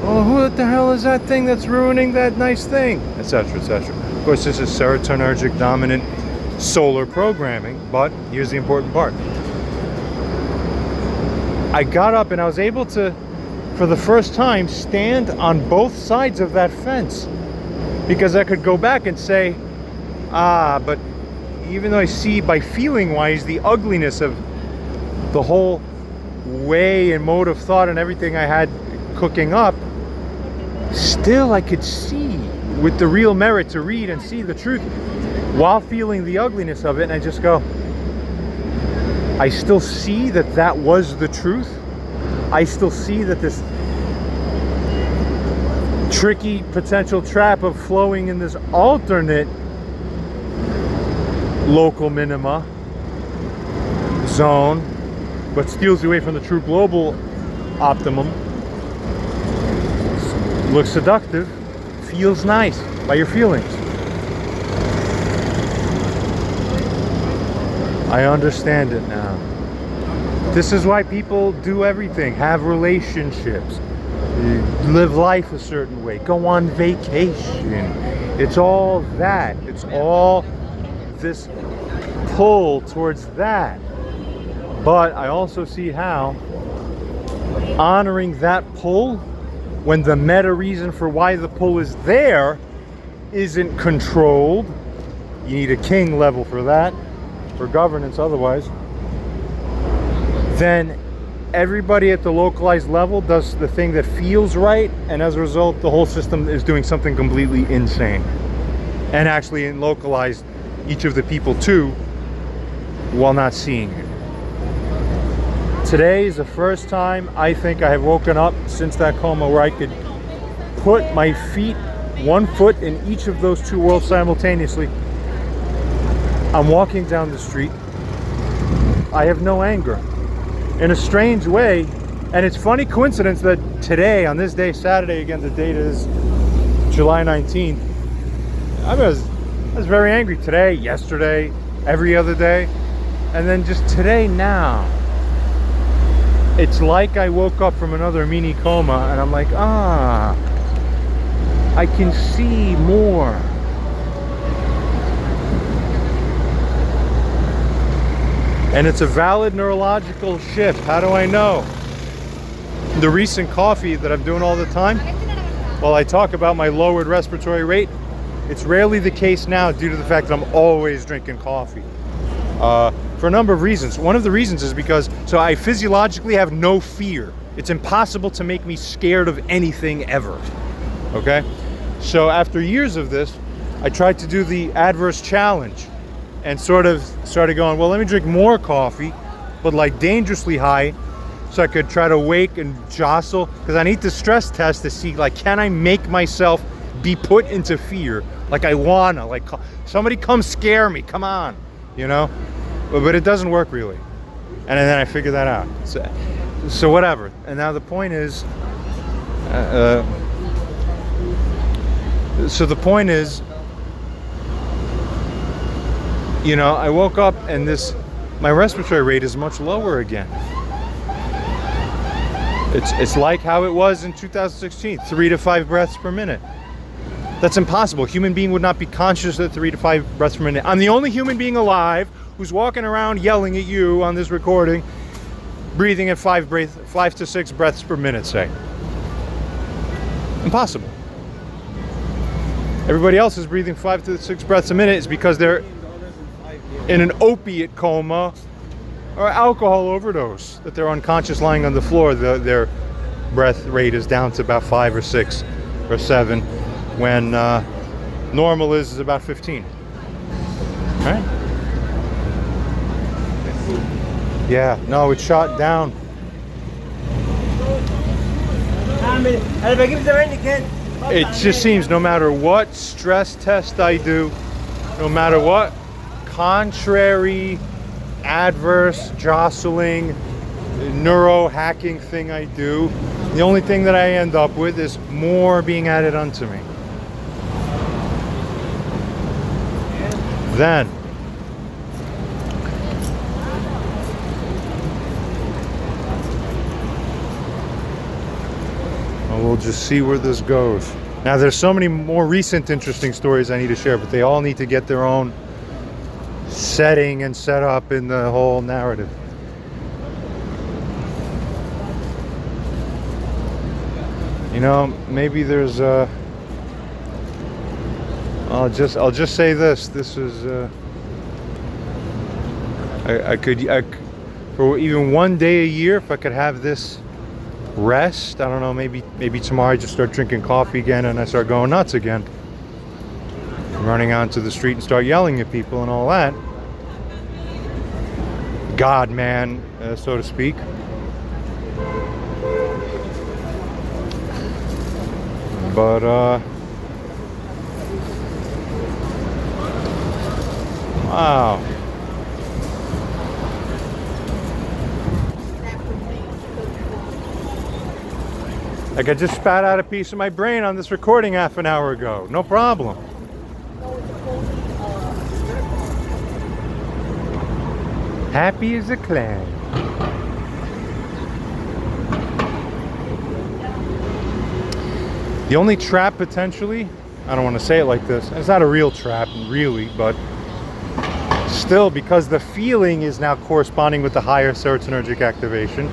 oh, who the hell is that thing that's ruining that nice thing, etc., etc. Of course, this is serotonergic dominant solar programming, but here's the important part. I got up and I was able to, for the first time, stand on both sides of that fence, because I could go back and say, ah, but even though I see by feeling wise the ugliness of the whole way and mode of thought and everything I had cooking up, still I could see with the real merit to read and see the truth while feeling the ugliness of it. And I just go, I still see that that was the truth. I still see that this tricky potential trap of flowing in this alternate local minima zone, but steals you away from the true global optimum, looks seductive, feels nice by your feelings. I understand it now. This is why people do everything, have relationships, live life a certain way, go on vacation. It's all that. It's all this pull towards that. But I also see how honoring that pull, when the meta reason for why the pull is there isn't controlled, you need a king level for that, for governance otherwise, then everybody at the localized level does the thing that feels right, and as a result the whole system is doing something completely insane. And actually in localized each of the people too, while not seeing it. Today is the first time I think I have woken up since that coma where I could put my feet, one foot in each of those two worlds simultaneously. I'm walking down the street. I have no anger. In a strange way, and it's funny coincidence that today, on this day, Saturday, again, the date is July 19th, I was very angry today, yesterday, every other day, and then just today now. It's like I woke up from another mini coma and I'm like, ah, I can see more. And it's a valid neurological shift. How do I know? The recent coffee that I'm doing all the time, while I talk about my lowered respiratory rate, it's rarely the case now due to the fact that I'm always drinking coffee. For a number of reasons. One of the reasons is because, so I physiologically have no fear. It's impossible to make me scared of anything ever. Okay? So after years of this, I tried to do the adverse challenge and sort of started going, well, let me drink more coffee, but like dangerously high, so I could try to wake and jostle, because I need to stress test to see, like, can I make myself be put into fear? Like I wanna, like, somebody come scare me, come on, you know? But it doesn't work really. And then I figured that out. So whatever. And now the point is, so the point is, you know, I woke up and my respiratory rate is much lower again. It's like how it was in 2016, 3 to 5 breaths per minute. That's impossible. A human being would not be conscious at 3 to 5 breaths per minute. I'm the only human being alive who's walking around yelling at you on this recording, breathing at 5 to 6 breaths per minute, say. Impossible. Everybody else is breathing 5 to 6 breaths a minute is because they're in an opiate coma or alcohol overdose, that they're unconscious lying on the floor. Their breath rate is down to about 5 or 6 or 7 when normal is about 15. Right? Yeah, no, it's shot down. It just seems no matter what stress test I do, no matter what contrary, adverse, jostling, neuro-hacking thing I do, the only thing that I end up with is more being added onto me. Then we'll just see where this goes. Now there's so many more recent interesting stories I need to share, but they all need to get their own setting and set up in the whole narrative. You know, maybe there's I'll just say this. This is I could for even one day a year, if I could have this rest, I don't know, maybe tomorrow I just start drinking coffee again and I start going nuts again, running onto the street and start yelling at people and all that. God man, so to speak. But wow. Like I just spat out a piece of my brain on this recording half an hour ago. No problem. Happy as a clam. The only trap potentially, I don't want to say it like this, it's not a real trap really, but still, because the feeling is now corresponding with the higher serotonergic activation,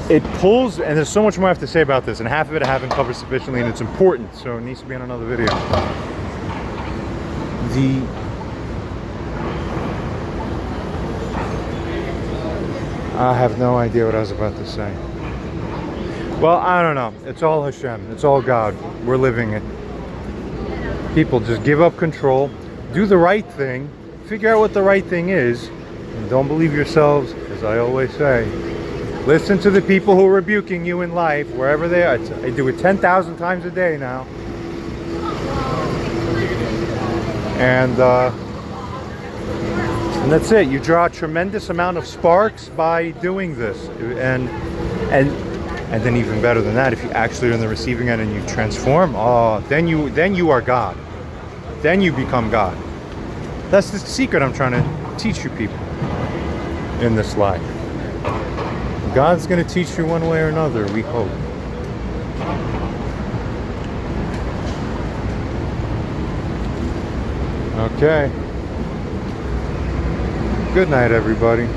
it pulls, and there's so much more I have to say about this, and half of it I haven't covered sufficiently, and it's important, so it needs to be on another video. I have no idea what I was about to say. Well, I don't know. It's all Hashem. It's all God. We're living it. People, just give up control. Do the right thing. Figure out what the right thing is. And don't believe yourselves, as I always say. Listen to the people who are rebuking you in life, wherever they are. I do it 10,000 times a day now. And that's it. You draw a tremendous amount of sparks by doing this. And then even better than that, if you actually are in the receiving end and you transform, then you are God. Then you become God. That's the secret I'm trying to teach you people in this life. God's going to teach you one way or another, we hope. Okay. Good night, everybody.